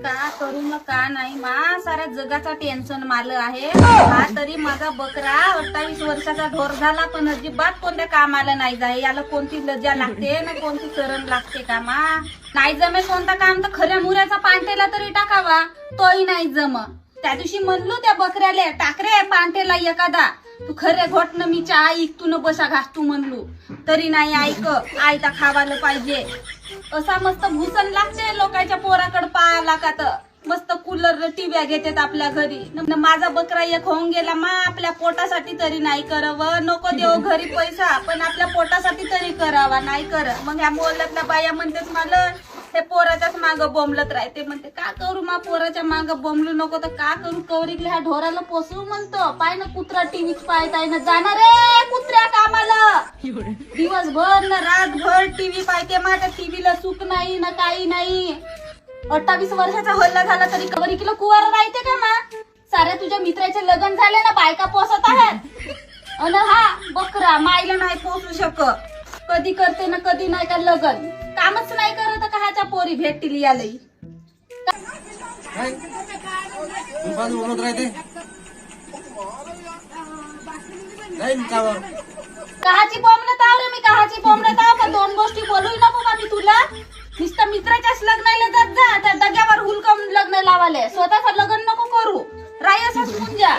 का करू मग का नाही मा साऱ्या जगाचा टेन्शन माल आहे. हा तरी माझा बकरा 28 वर्षाचा ढोर झाला पण अजिबात कोणत्या कामाला नाही जाय. याला कोणती लज्जा लागते ना कोणती शरम लागते का मा. नाही जमे कोणता काम तर खऱ्या मुऱ्याचा पांठेला तरी टाकावा तोही नाही जम. त्या दिवशी म्हणलो त्या बकऱ्याला टाकरे पांठेला एखादा तू खरे घोटन मी चहा ऐक तू न बसा घास तू म्हणलो तरी नाही ऐक. आयता खावायला पाहिजे असा मस्त भूषण लागते लोकांच्या पोराकडे पाहायला का तर मस्त कूलर टीव्या घेतात आपल्या घरी. माझा बकरा एक होऊन गेला मा आपल्या पोटासाठी तरी नाही करावं. नको देऊ घरी पैसा पण आपल्या पोटासाठी तरी करावा नाही कर. मग ह्या मोहल्ल्यातल्या बाया म्हणतेच मला हे पोराच्याच माग बोंबलत राहते. म्हणते का करू मा पोराच्या माग बोंबलू नको तर का करू कवरीतल्या ह्या ढोराला पोसू म्हणतो. पाय ना कुत्रा टीव्हीच पाहताय ना जाणार रे कुत्र्या कामाला दिवसभर ना रातभर टीव्ही पाहते. माझ्या टीव्हीला सुख नाही ना काही नाही. 28 वर्षाचा हल्ला झाला तरी कवरी किलो कुवार राहते का मा. साऱ्या तुझ्या मित्राचे लग्न झाले ना बायका पोसत आहेत अन हा बकरा मायला नाही पोसू शकत. कधी करते ना कधी नाही का लग्न कामच नाही करत का ह्याच्या पोरी भेटतील यालही. कहाची बोंबलत आव रे मी कहाची बोंबलत आव का. दोन गोष्टी बोलू नको का मी तुला. नुसतं मित्राच्याच लग्नाला जात जा त्या दग्यावर हुलकम लग्न लावाले. स्वतःच लग्न नको करू राय असंच मुंजा.